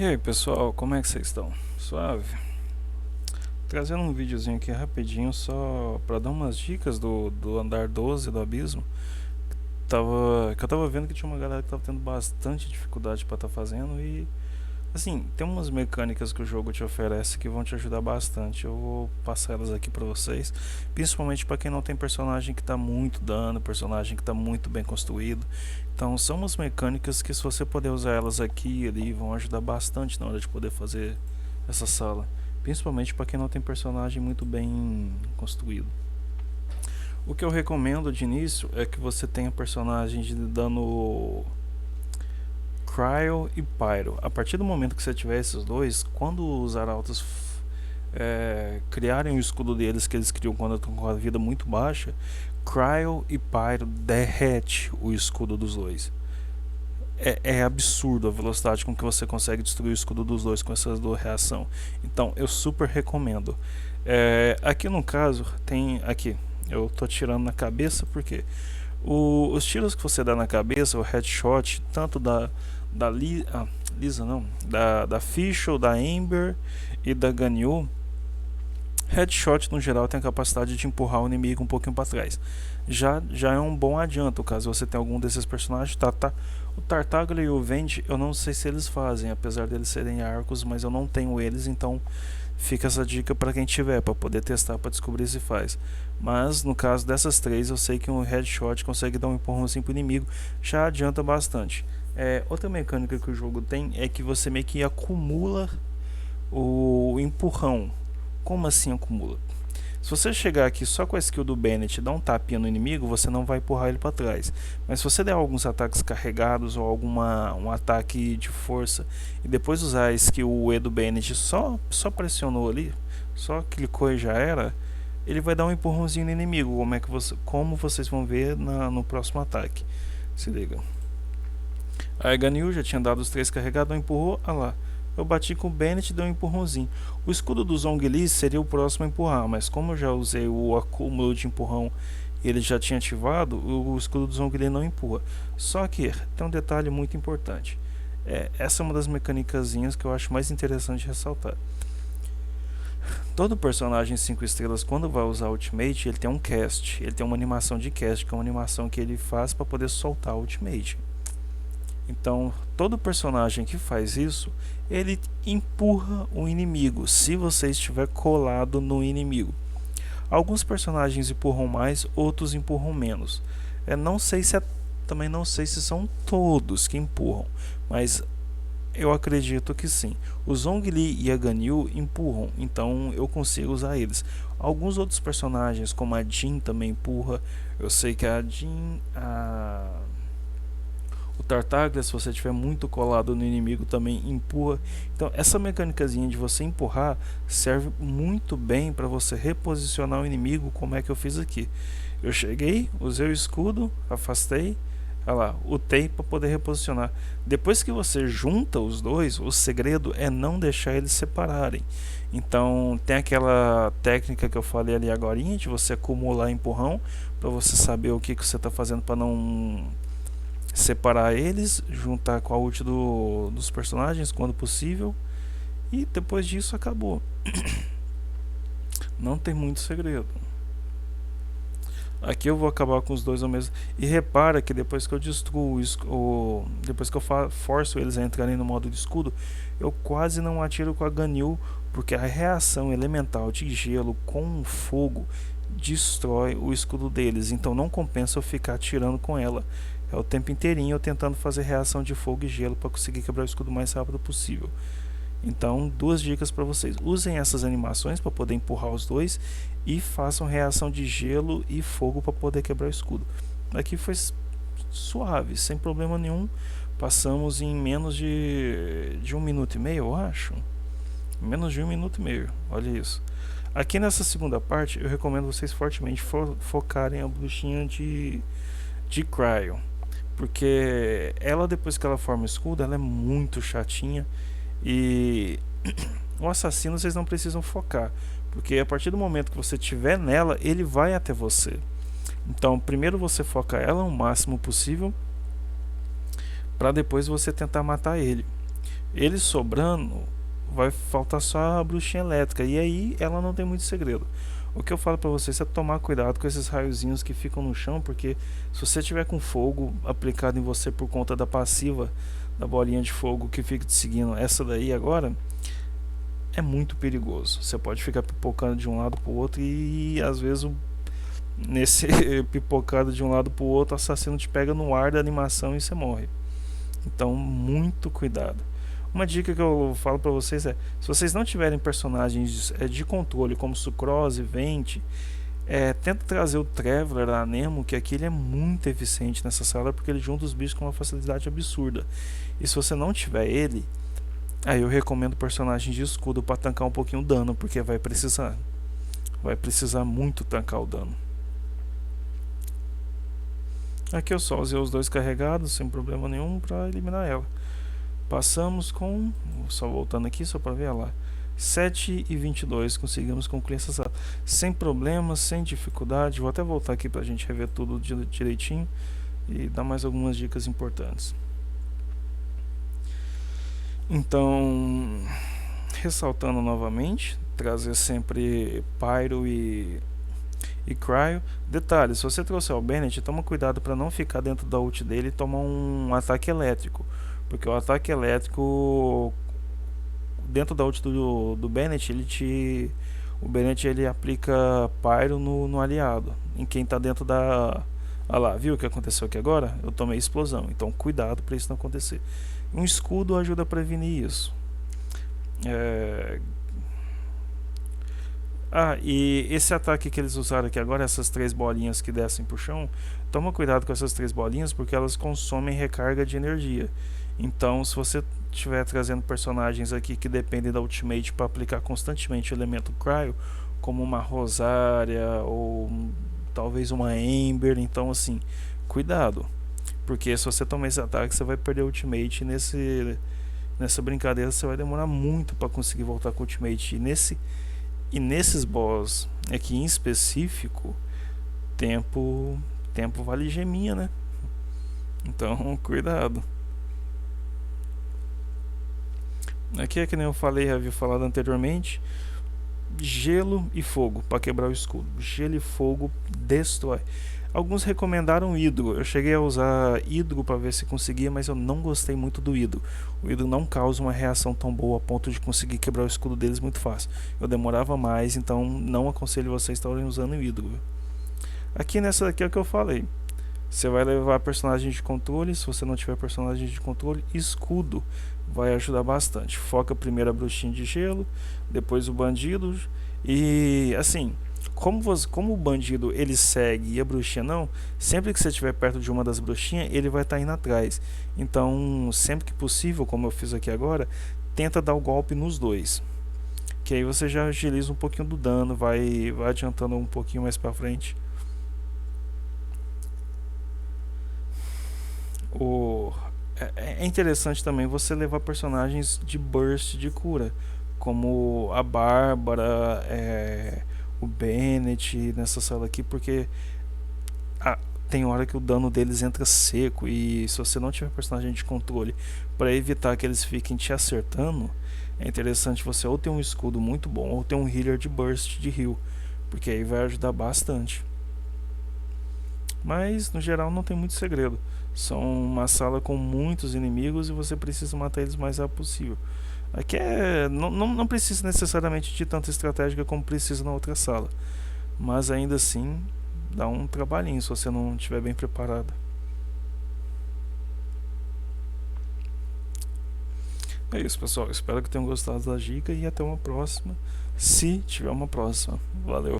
E aí pessoal, como é que vocês estão? Suave? Trazendo um videozinho aqui rapidinho só pra dar umas dicas do andar 12 do abismo. Que eu tava vendo que tinha uma galera que tava tendo bastante dificuldade pra tá fazendo e assim, tem umas mecânicas que o jogo te oferece que vão te ajudar bastante. Eu vou passar elas aqui pra vocês, principalmente pra quem não tem personagem que tá muito dano, personagem que tá muito bem construído. Então, são umas mecânicas que se você puder usar elas aqui e ali vão ajudar bastante na hora de poder fazer essa sala, principalmente pra quem não tem personagem muito bem construído. O que eu recomendo de início é que você tenha personagens de dano Cryo e Pyro. A partir do momento que você tiver esses dois, quando os arautos criarem o escudo deles que eles criam quando estão com a vida muito baixa, Cryo e Pyro derrete o escudo dos dois. É absurdo a velocidade com que você consegue destruir o escudo dos dois com essas duas reações. Então eu super recomendo. Aqui no caso tem aqui. Eu tô tirando na cabeça porque os tiros que você dá na cabeça, o headshot, tanto Lisa não, da Fischl, da Amber e da Ganyu, headshot no geral tem a capacidade de empurrar o inimigo um pouquinho para trás. Já é um bom adianto caso você tenha algum desses personagens. O Tartaglia e o Venge eu não sei se eles fazem, apesar deles serem arcos, mas eu não tenho eles, então fica essa dica para quem tiver, para poder testar, para descobrir se faz. Mas no caso dessas três, eu sei que um headshot consegue dar um empurrãozinho pro inimigo, já adianta bastante. Outra mecânica que o jogo tem é que você meio que acumula o empurrão. Como assim acumula? Se você chegar aqui só com a skill do Bennett e dar um tapinha no inimigo, você não vai empurrar ele para trás. Mas se você der alguns ataques carregados ou um ataque de força e depois usar a skill E do Bennett, só pressionou ali, só clicou e já era, ele vai dar um empurrãozinho no inimigo, como vocês vão ver no próximo ataque. Se liga. A Ganyu já tinha dado os 3 carregados, empurrou, ah lá. Eu bati com o Bennett e dei um empurrãozinho. O escudo do Zhongli seria o próximo a empurrar, mas como eu já usei o acúmulo de empurrão e ele já tinha ativado, o escudo do Zhongli não empurra. Só que tem um detalhe muito importante. Essa é uma das mecânicazinhas que eu acho mais interessante de ressaltar. Todo personagem 5 estrelas, quando vai usar Ultimate, ele tem um cast. Ele tem uma animação de cast, que é uma animação que ele faz para poder soltar o Ultimate. Então, todo personagem que faz isso, ele empurra o inimigo, se você estiver colado no inimigo. Alguns personagens empurram mais, outros empurram menos. Também não sei se são todos que empurram, mas eu acredito que sim. O Zhongli e a Ganyu empurram, então eu consigo usar eles. Alguns outros personagens, como a Jin, também empurra. Eu sei que a Jin, o Tartaglia, se você estiver muito colado no inimigo, também empurra. Então essa mecânicazinha de você empurrar serve muito bem para você reposicionar o inimigo, como é que eu fiz aqui. Eu cheguei, usei o escudo, afastei, olha lá, utei para poder reposicionar. Depois que você junta os dois, o segredo é não deixar eles separarem. Então tem aquela técnica que eu falei ali agora, de você acumular empurrão, para você saber o que você está fazendo para não separar eles, juntar com a ult dos personagens quando possível, e depois disso acabou. Não tem muito segredo. Aqui eu vou acabar com os dois ao mesmo. E repara que depois que eu destruo depois que eu forço eles a entrarem no modo de escudo, eu quase não atiro com a Ganyu, porque a reação elemental de gelo com fogo destrói o escudo deles. Então não compensa eu ficar atirando com ela. É o tempo inteirinho eu tentando fazer reação de fogo e gelo para conseguir quebrar o escudo o mais rápido possível. Então, duas dicas para vocês: usem essas animações para poder empurrar os dois e façam reação de gelo e fogo para poder quebrar o escudo. Aqui foi suave, sem problema nenhum. Passamos em menos de 1 minuto e meio, eu acho. Menos de 1 minuto e meio, olha isso. Aqui nessa segunda parte, eu recomendo vocês fortemente focarem a bruxinha de Cryo, porque ela, depois que ela forma o escudo, ela é muito chatinha. E o assassino vocês não precisam focar, porque a partir do momento que você estiver nela, ele vai até você. Então primeiro você foca ela o máximo possível, para depois você tentar matar ele. Ele sobrando, vai faltar só a bruxinha elétrica. E aí ela não tem muito segredo. O que eu falo pra vocês é tomar cuidado com esses raiozinhos que ficam no chão, porque se você tiver com fogo aplicado em você por conta da passiva da bolinha de fogo que fica te seguindo, essa daí agora é muito perigoso. Você pode ficar pipocando de um lado pro outro e às vezes nesse pipocado de um lado pro outro, o assassino te pega no ar da animação e você morre. Então, muito cuidado. Uma dica que eu falo pra vocês é: se vocês não tiverem personagens de controle como Sucrose, Venti, tenta trazer o Traveler, a Nemo, que aqui ele é muito eficiente nessa sala porque ele junta os bichos com uma facilidade absurda. E se você não tiver ele, aí eu recomendo personagens de escudo para tancar um pouquinho o dano, porque vai precisar muito tancar o dano. Aqui eu só usei os dois carregados sem problema nenhum para eliminar ela. Passamos com, só voltando aqui só para ver lá, 7 e 22, conseguimos concluir essa sala sem problemas, sem dificuldade. Vou até voltar aqui para a gente rever tudo direitinho e dar mais algumas dicas importantes. Então, ressaltando novamente, trazer sempre Pyro e Cryo. Detalhe, se você trouxer o Bennett, toma cuidado para não ficar dentro da ult dele e tomar um ataque elétrico, porque o ataque elétrico dentro da ult do Bennett, o Bennett ele aplica Pyro no aliado, em quem está dentro da... Olha lá, viu o que aconteceu aqui agora? Eu tomei explosão, então cuidado para isso não acontecer. Um escudo ajuda a prevenir isso. E esse ataque que eles usaram aqui agora, essas 3 bolinhas que descem pro chão, toma cuidado com essas 3 bolinhas porque elas consomem recarga de energia. Então, se você estiver trazendo personagens aqui que dependem da ultimate para aplicar constantemente o elemento Cryo, como uma Rosária ou talvez uma Ember, então assim, cuidado, porque se você tomar esse ataque você vai perder a ultimate nessa brincadeira, você vai demorar muito para conseguir voltar com a ultimate. E nesses boss aqui em específico, tempo vale geminha, né? Então, cuidado. Aqui é que nem eu falei, havia falado anteriormente, gelo e fogo para quebrar o escudo. Gelo e fogo destrói. Alguns recomendaram hidro. Eu cheguei a usar hidro para ver se conseguia, mas eu não gostei muito do hidro. O hidro não causa uma reação tão boa a ponto de conseguir quebrar o escudo deles muito fácil. Eu demorava mais, então não aconselho vocês estarem usando o hidro. Aqui nessa daqui é o que eu falei. Você vai levar personagens de controle. Se você não tiver personagens de controle, escudo vai ajudar bastante. Foca primeiro a bruxinha de gelo, depois o bandido. E assim, como o bandido ele segue e a bruxinha não, sempre que você estiver perto de uma das bruxinhas, ele vai estar indo atrás. Então, sempre que possível, como eu fiz aqui agora, tenta dar o golpe nos dois. Que aí você já agiliza um pouquinho do dano, vai adiantando um pouquinho mais pra frente. É interessante também você levar personagens de burst de cura, como a Bárbara, o Bennett nessa sala aqui, porque ah, tem hora que o dano deles entra seco e se você não tiver personagem de controle para evitar que eles fiquem te acertando, é interessante você ou ter um escudo muito bom ou ter um healer de burst de heal, porque aí vai ajudar bastante. Mas no geral não tem muito segredo. São uma sala com muitos inimigos e você precisa matar eles o mais rápido possível. Aqui não precisa necessariamente de tanta estratégia como precisa na outra sala. Mas ainda assim dá um trabalhinho se você não estiver bem preparado. É isso, pessoal. Espero que tenham gostado da dica e até uma próxima. Se tiver uma próxima. Valeu.